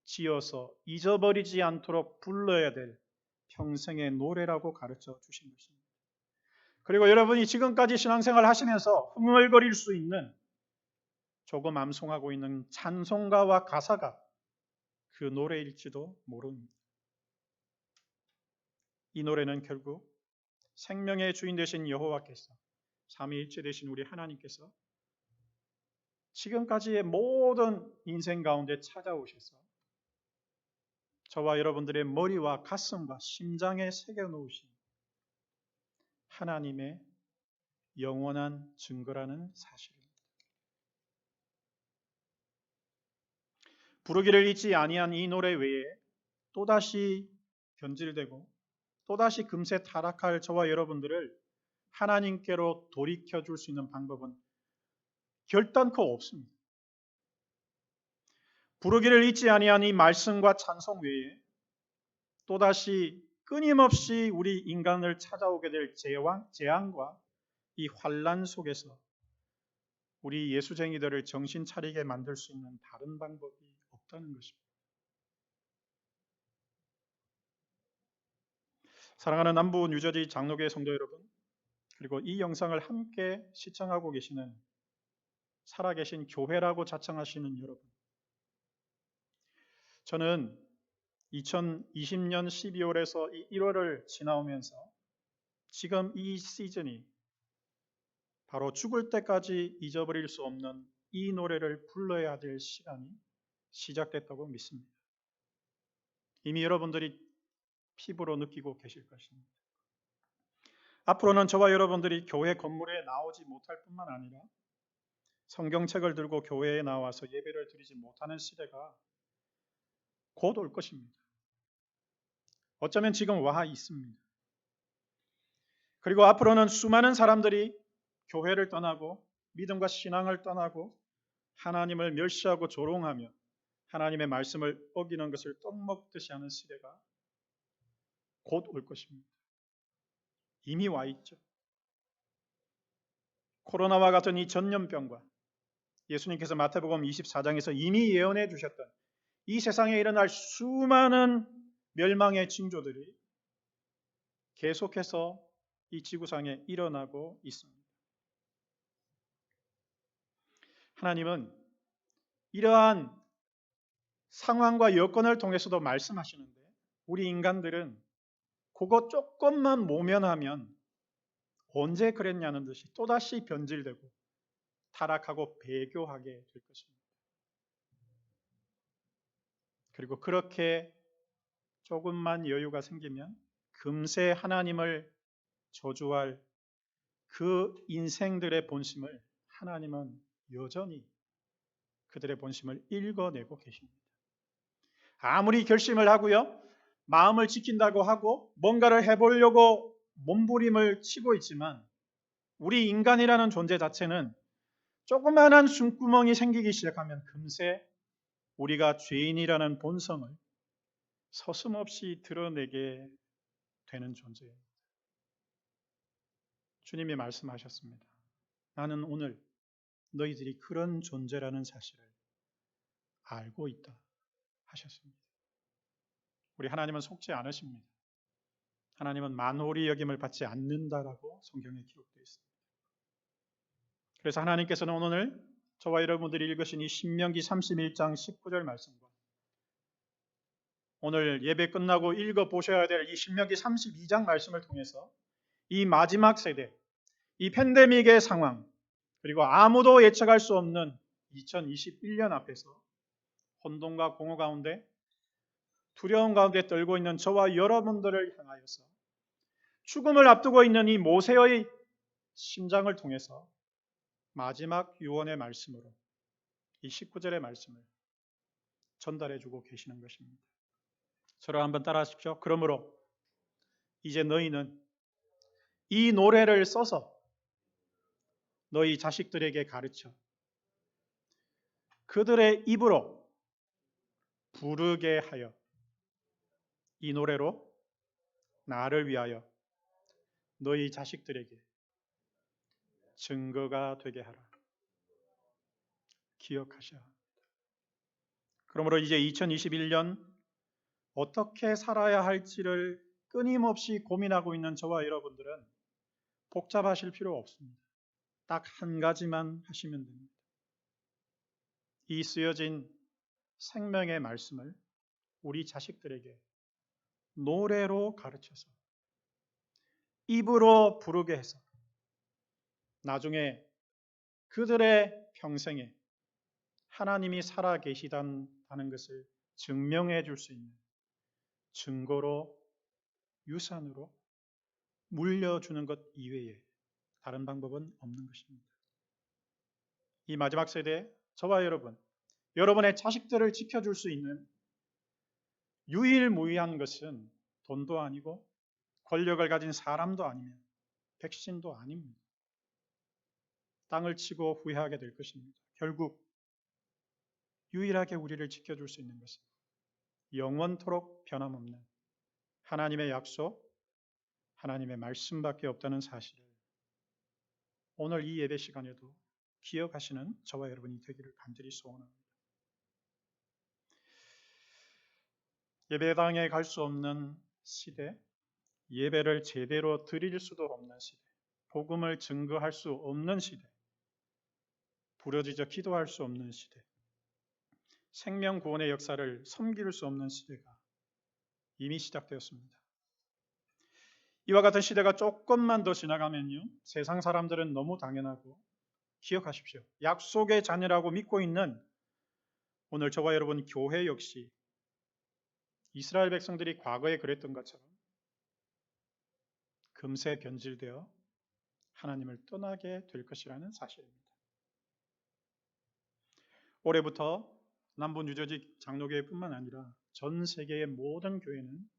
지어서 잊어버리지 않도록 불러야 될 평생의 노래라고 가르쳐 주신 것입니다. 그리고 여러분이 지금까지 신앙생활 하시면서 흥얼거릴 수 있는 조금 암송하고 있는 찬송가와 가사가 그 노래일지도 모릅니다. 이 노래는 결국 생명의 주인 되신 여호와께서 삼위일체 되신 우리 하나님께서 지금까지의 모든 인생 가운데 찾아오셔서 저와 여러분들의 머리와 가슴과 심장에 새겨놓으신 하나님의 영원한 증거라는 사실입니다. 부르기를 잊지 아니한 이 노래 외에 또다시 변질되고 또다시 금세 타락할 저와 여러분들을 하나님께로 돌이켜 줄 수 있는 방법은 결단코 없습니다. 부르기를 잊지 아니한 이 말씀과 찬송 외에 또다시 끊임없이 우리 인간을 찾아오게 될 재앙과 이 환란 속에서 우리 예수쟁이들을 정신 차리게 만들 수 있는 다른 방법이 없다는 것입니다. 사랑하는 남부 뉴저지 장로교회 성도 여러분, 그리고 이 영상을 함께 시청하고 계시는 살아계신 교회라고 자청하시는 여러분, 저는 2020년 12월에서 1월을 지나오면서 지금 이 시즌이 바로 죽을 때까지 잊어버릴 수 없는 이 노래를 불러야 될 시간이 시작됐다고 믿습니다. 이미 여러분들이 피부로 느끼고 계실 것입니다. 앞으로는 저와 여러분들이 교회 건물에 나오지 못할 뿐만 아니라 성경책을 들고 교회에 나와서 예배를 드리지 못하는 시대가 곧 올 것입니다. 어쩌면 지금 와 있습니다. 그리고 앞으로는 수많은 사람들이 교회를 떠나고 믿음과 신앙을 떠나고 하나님을 멸시하고 조롱하며 하나님의 말씀을 어기는 것을 떡먹듯이 하는 시대가 곧 올 것입니다. 이미 와 있죠. 코로나와 같은 이 전염병과 예수님께서 마태복음 24장에서 이미 예언해 주셨던 이 세상에 일어날 수많은 멸망의 징조들이 계속해서 이 지구상에 일어나고 있습니다. 하나님은 이러한 상황과 여건을 통해서도 말씀하시는데 우리 인간들은 그거 조금만 모면하면 언제 그랬냐는 듯이 또다시 변질되고 타락하고 배교하게 될 것입니다. 그리고 그렇게 조금만 여유가 생기면 금세 하나님을 저주할 그 인생들의 본심을 하나님은 여전히 그들의 본심을 읽어내고 계십니다. 아무리 결심을 하고요, 마음을 지킨다고 하고 뭔가를 해보려고 몸부림을 치고 있지만 우리 인간이라는 존재 자체는 조그마한 숨구멍이 생기기 시작하면 금세 우리가 죄인이라는 본성을 서슴없이 드러내게 되는 존재입니다. 주님이 말씀하셨습니다. 나는 오늘 너희들이 그런 존재라는 사실을 알고 있다 하셨습니다. 우리 하나님은 속지 않으십니다. 하나님은 만홀히 여김을 받지 않는다라고 성경에 기록되어 있습니다. 그래서 하나님께서는 오늘 저와 여러분들이 읽으신 이 신명기 31장 19절 말씀과 오늘 예배 끝나고 읽어보셔야 될 이 신명기 32장 말씀을 통해서 이 마지막 세대, 이 팬데믹의 상황, 그리고 아무도 예측할 수 없는 2021년 앞에서 혼돈과 공허 가운데 두려움 가운데 떨고 있는 저와 여러분들을 향하여서 죽음을 앞두고 있는 이 모세의 심장을 통해서 마지막 유언의 말씀으로 이 19절의 말씀을 전달해주고 계시는 것입니다. 저를 한번 따라하십시오. 그러므로 이제 너희는 이 노래를 써서 너희 자식들에게 가르쳐 그들의 입으로 부르게 하여 이 노래로 나를 위하여 너희 자식들에게 증거가 되게 하라. 기억하셔야 합니다. 그러므로 이제 2021년 어떻게 살아야 할지를 끊임없이 고민하고 있는 저와 여러분들은 복잡하실 필요 없습니다. 딱 한 가지만 하시면 됩니다. 이 쓰여진 생명의 말씀을 우리 자식들에게 노래로 가르쳐서 입으로 부르게 해서 나중에 그들의 평생에 하나님이 살아 계시다는 것을 증명해 줄 수 있는 증거로 유산으로 물려주는 것 이외에 다른 방법은 없는 것입니다. 이 마지막 세대 저와 여러분의 자식들을 지켜줄 수 있는 유일무이한 것은 돈도 아니고 권력을 가진 사람도 아니면 백신도 아닙니다. 땅을 치고 후회하게 될 것입니다. 결국 유일하게 우리를 지켜줄 수 있는 것은 영원토록 변함없는 하나님의 약속, 하나님의 말씀밖에 없다는 사실을 오늘 이 예배 시간에도 기억하시는 저와 여러분이 되기를 간절히 소원합니다. 예배당에 갈 수 없는 시대, 예배를 제대로 드릴 수도 없는 시대, 복음을 증거할 수 없는 시대, 부르짖어 기도할 수 없는 시대, 생명 구원의 역사를 섬길 수 없는 시대가 이미 시작되었습니다. 이와 같은 시대가 조금만 더 지나가면요, 세상 사람들은 너무 당연하고, 기억하십시오. 약속의 자녀라고 믿고 있는 오늘 저와 여러분 교회 역시 이스라엘 백성들이 과거에 그랬던 것처럼 금세 변질되어 하나님을 떠나게 될 것이라는 사실입니다. 올해부터 남부 뉴저지 장로교회뿐만 아니라 전 세계의 모든 교회는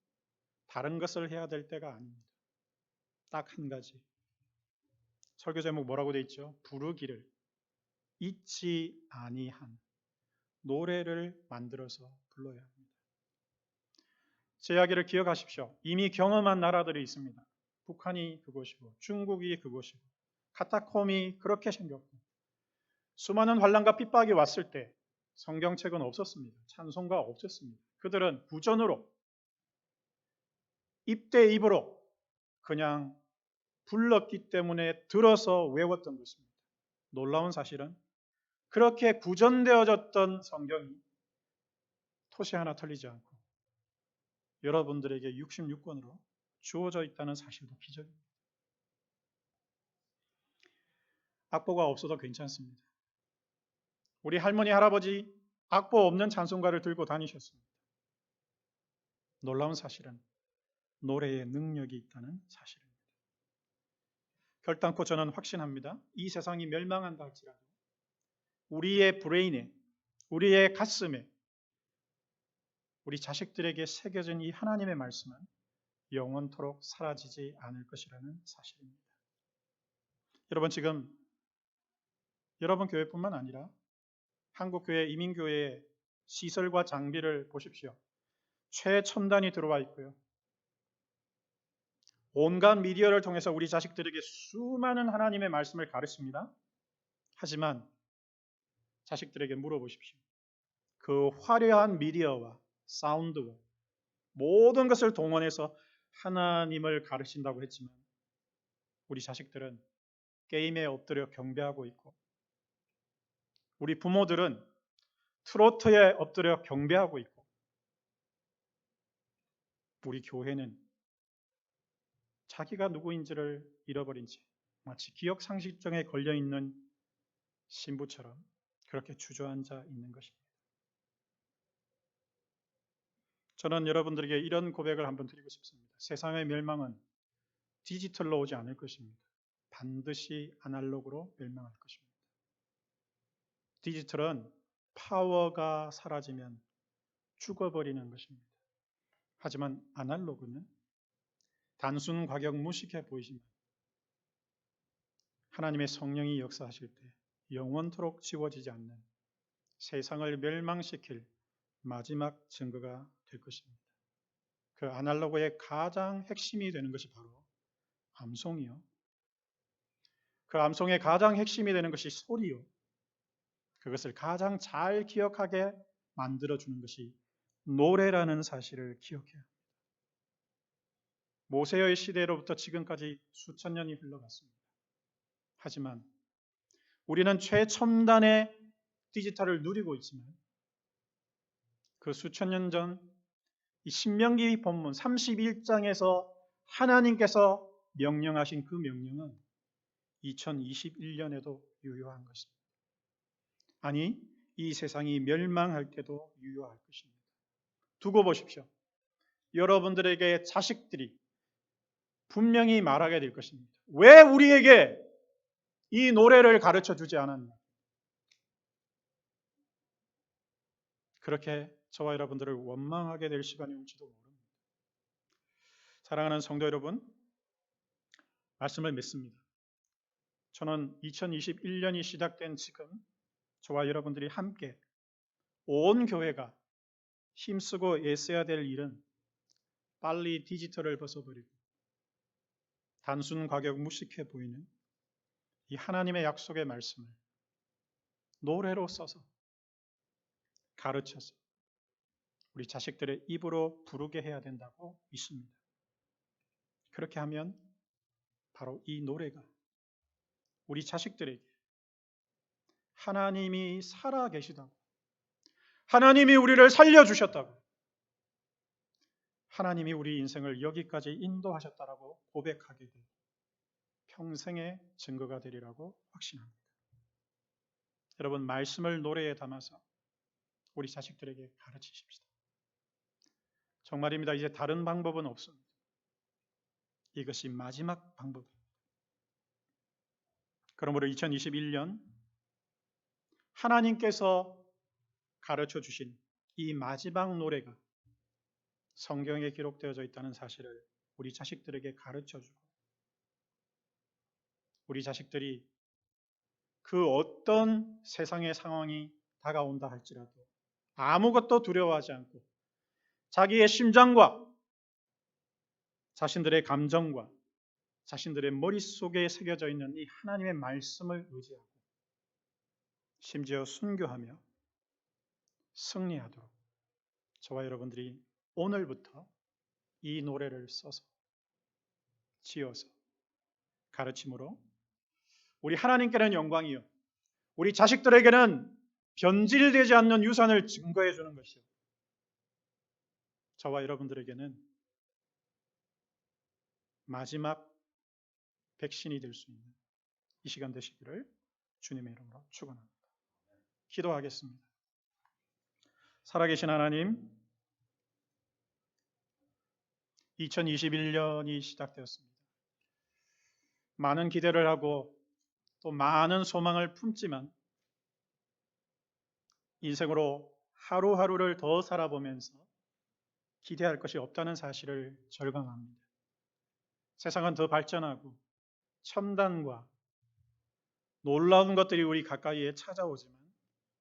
다른 것을 해야 될 때가 아닙니다. 딱 한 가지. 설교 제목 뭐라고 돼 있죠? 부르기를 잊지 아니한 노래를 만들어서 불러야 합니다. 제 이야기를 기억하십시오. 이미 경험한 나라들이 있습니다. 북한이 그곳이고 중국이 그곳이고 카타콤이 그렇게 생겼고 수많은 환난과 핍박이 왔을 때 성경책은 없었습니다. 찬송가 없었습니다. 그들은 부전으로 입대 입으로 그냥 불렀기 때문에 들어서 외웠던 것입니다. 놀라운 사실은 그렇게 구전되어졌던 성경이 토시 하나 털리지 않고 여러분들에게 66권으로 주어져 있다는 사실도 기적입니다. 악보가 없어도 괜찮습니다. 우리 할머니, 할아버지 악보 없는 찬송가를 들고 다니셨습니다. 놀라운 사실은 노래의 능력이 있다는 사실입니다. 결단코 저는 확신합니다. 이 세상이 멸망한다 할지라도 우리의 브레인에, 우리의 가슴에, 우리 자식들에게 새겨진 이 하나님의 말씀은 영원토록 사라지지 않을 것이라는 사실입니다. 여러분 지금 여러분 교회뿐만 아니라 한국교회, 이민교회의 시설과 장비를 보십시오. 최첨단이 들어와 있고요. 온갖 미디어를 통해서 우리 자식들에게 수많은 하나님의 말씀을 가르칩니다. 하지만 자식들에게 물어보십시오. 그 화려한 미디어와 사운드와 모든 것을 동원해서 하나님을 가르친다고 했지만 우리 자식들은 게임에 엎드려 경배하고 있고 우리 부모들은 트로트에 엎드려 경배하고 있고 우리 교회는 자기가 누구인지를 잃어버린 채 마치 기억상실증에 걸려있는 신부처럼 그렇게 주저앉아 있는 것입니다. 저는 여러분들에게 이런 고백을 한번 드리고 싶습니다. 세상의 멸망은 디지털로 오지 않을 것입니다. 반드시 아날로그로 멸망할 것입니다. 디지털은 파워가 사라지면 죽어버리는 것입니다. 하지만 아날로그는 단순 과격 무식해 보이지만 하나님의 성령이 역사하실 때 영원토록 지워지지 않는 세상을 멸망시킬 마지막 증거가 될 것입니다. 그 아날로그의 가장 핵심이 되는 것이 바로 암송이요. 그 암송의 가장 핵심이 되는 것이 소리요. 그것을 가장 잘 기억하게 만들어주는 것이 노래라는 사실을 기억해야 합니다. 모세의 시대로부터 지금까지 수천 년이 흘러갔습니다. 하지만 우리는 최첨단의 디지털을 누리고 있지만 그 수천 년 전 이 신명기 본문 31장에서 하나님께서 명령하신 그 명령은 2021년에도 유효한 것입니다. 아니, 이 세상이 멸망할 때도 유효할 것입니다. 두고 보십시오. 여러분들에게 자식들이 분명히 말하게 될 것입니다. 왜 우리에게 이 노래를 가르쳐 주지 않았나? 그렇게 저와 여러분들을 원망하게 될 시간이 올지도 모릅니다. 사랑하는 성도 여러분, 말씀을 믿습니다. 저는 2021년이 시작된 지금 저와 여러분들이 함께 온 교회가 힘쓰고 애써야 될 일은 빨리 디지털을 벗어버리고 단순 과격 무식해 보이는 이 하나님의 약속의 말씀을 노래로 써서 가르쳐서 우리 자식들의 입으로 부르게 해야 된다고 믿습니다. 그렇게 하면 바로 이 노래가 우리 자식들에게 하나님이 살아 계시다고, 하나님이 우리를 살려주셨다고, 하나님이 우리 인생을 여기까지 인도하셨다라고 고백하게 되고 평생의 증거가 되리라고 확신합니다. 여러분, 말씀을 노래에 담아서 우리 자식들에게 가르치십시다. 정말입니다. 이제 다른 방법은 없습니다. 이것이 마지막 방법입니다. 그러므로 2021년 하나님께서 가르쳐 주신 이 마지막 노래가 성경에 기록되어져 있다는 사실을 우리 자식들에게 가르쳐 주고, 우리 자식들이 그 어떤 세상의 상황이 다가온다 할지라도 아무것도 두려워하지 않고 자기의 심장과 자신들의 감정과 자신들의 머릿속에 새겨져 있는 이 하나님의 말씀을 의지하고 심지어 순교하며 승리하도록 저와 여러분들이 오늘부터 이 노래를 써서 지어서 가르침으로 우리 하나님께는 영광이요, 우리 자식들에게는 변질되지 않는 유산을 증거해 주는 것이요, 저와 여러분들에게는 마지막 백신이 될 수 있는 이 시간 되시기를 주님의 이름으로 축원합니다. 기도하겠습니다. 살아계신 하나님, 2021년이 시작되었습니다. 많은 기대를 하고 또 많은 소망을 품지만 인생으로 하루하루를 더 살아보면서 기대할 것이 없다는 사실을 절감합니다. 세상은 더 발전하고 첨단과 놀라운 것들이 우리 가까이에 찾아오지만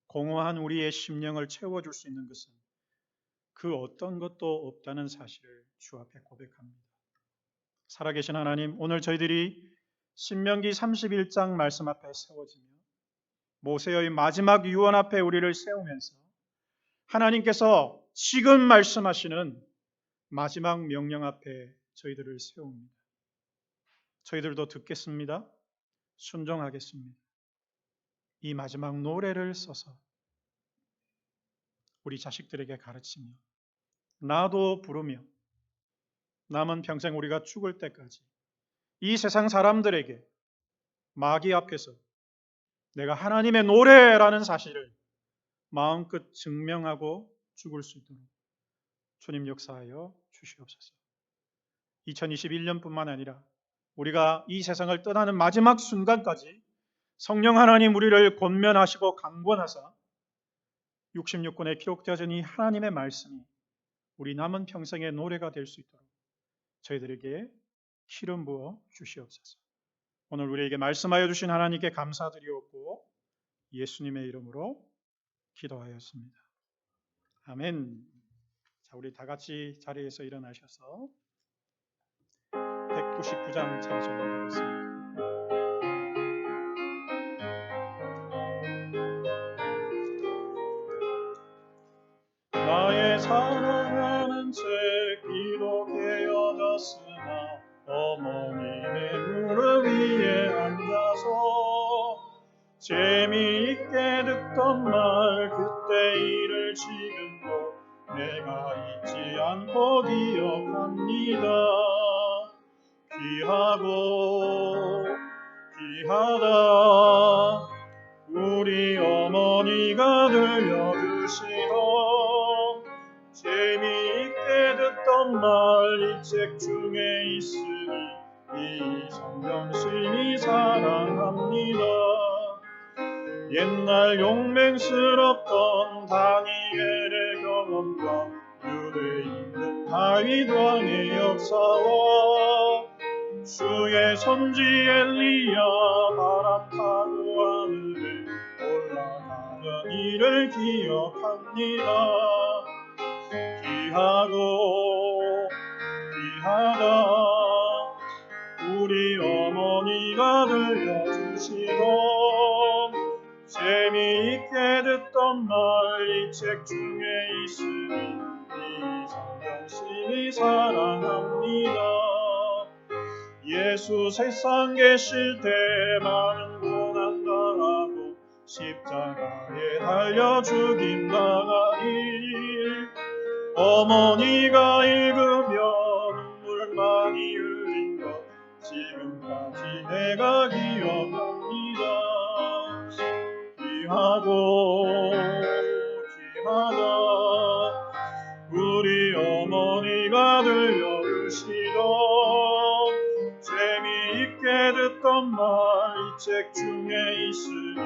공허한 우리의 심령을 채워줄 수 있는 것은 그 어떤 것도 없다는 사실을 주 앞에 고백합니다. 살아계신 하나님, 오늘 저희들이 신명기 31장 말씀 앞에 세워지며 모세의 마지막 유언 앞에 우리를 세우면서 하나님께서 지금 말씀하시는 마지막 명령 앞에 저희들을 세웁니다. 저희들도 듣겠습니다. 순종하겠습니다. 이 마지막 노래를 써서 우리 자식들에게 가르치며 나도 부르며 남은 평생 우리가 죽을 때까지 이 세상 사람들에게 마귀 앞에서 내가 하나님의 노래라는 사실을 마음껏 증명하고 죽을 수 있도록 주님 역사하여 주시옵소서. 2021년뿐만 아니라 우리가 이 세상을 떠나는 마지막 순간까지 성령 하나님 우리를 권면하시고 강권하사 66권에 기록되어진 이 하나님의 말씀이 우리 남은 평생의 노래가 될 수 있도록 저희들에게 기름 부어 주시옵소서. 오늘 우리에게 말씀하여 주신 하나님께 감사드리옵고 예수님의 이름으로 기도하였습니다. 아멘. 자, 우리 다 같이 자리에서 일어나셔서 199장 찬송하겠습니다. 나의 사랑하는 책 기록되어졌으나 어머님의 무릎 위에 앉아서 재미있게 듣던 말 그때 일을 지금도 내가 잊지 않고 기억합니다. 귀하고 귀하다 우리 어머니가 들려주시던 재미있게 듣던 말 이 책 중에 있으니 이 성경 심히 사랑합니다. 옛날 용맹스럽던 다니엘의 경험과 유대에 있는 다윗 왕의 역사와 주의 선지 엘리야 바람 타고 하늘에 올라가던 이 어머니를 기억합니다. 귀하다 우리 어머니가 들려주시던 재미있게 듣던 말 이 책 중에 있으니 이 성경심이 사랑합니다. 예수 세상 계실 때 많은 고난 당하고 십자가에 달려 죽임 당하니 어머니가 읽으며 눈물 많이 흘린 것 지금까지 내가 기억합니다. 귀하다 우리 어머니가 들려주시던 재미있게 듣던 말 이 책 중에 있으니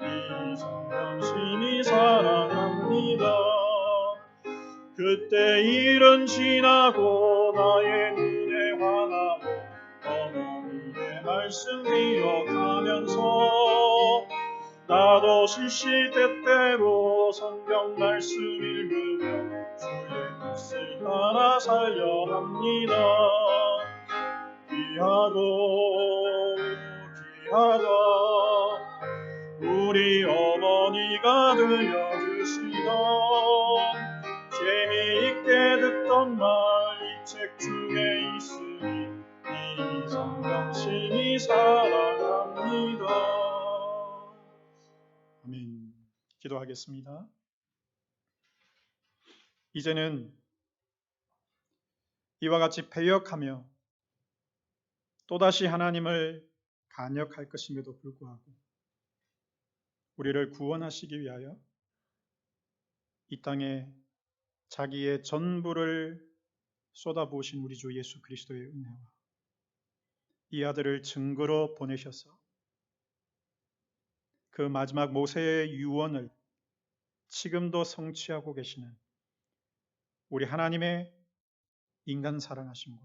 이 성경심이 사랑합니다. 그때 일은 지나고 나의 눈에 환하고 어머니의 말씀 기억하면서 나도 시시때때로 성경 말씀 읽으며 주의 뜻을 따라 살려 합니다. 귀하다 우리 어머니가 들려주시던 재미있게 듣던 말 이 책 중에 있으니 이 성경심이 사랑합니다. 아멘. 기도하겠습니다. 이제는 이와 같이 배역하며 또다시 하나님을 간역할 것임에도 불구하고 우리를 구원하시기 위하여 이 땅에 자기의 전부를 쏟아부으신 우리 주 예수 그리스도의 은혜와 이 아들을 증거로 보내셔서 그 마지막 모세의 유언을 지금도 성취하고 계시는 우리 하나님의 인간 사랑하심과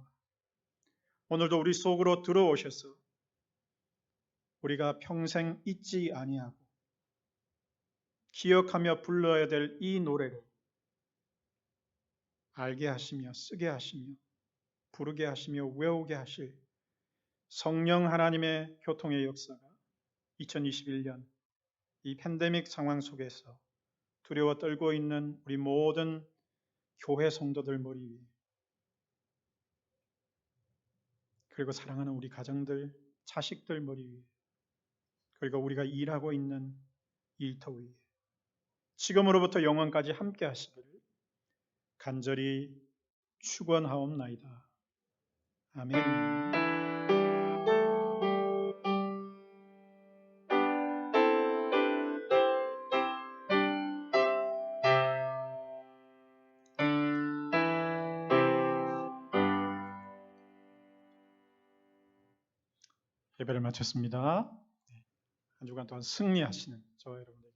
오늘도 우리 속으로 들어오셔서 우리가 평생 잊지 아니하고 기억하며 불러야 될 이 노래를 알게 하시며 쓰게 하시며 부르게 하시며 외우게 하실 성령 하나님의 교통의 역사가 2021년 이 팬데믹 상황 속에서 두려워 떨고 있는 우리 모든 교회 성도들 머리 위에 그리고 사랑하는 우리 가정들, 자식들 머리 위에 그리고 우리가 일하고 있는 일터 위에 지금으로부터 영원까지 함께 하시기를 간절히 축원하옵나이다. 아멘. 예배를 마쳤습니다. 한 주간 동안 승리하시는 저와 여러분들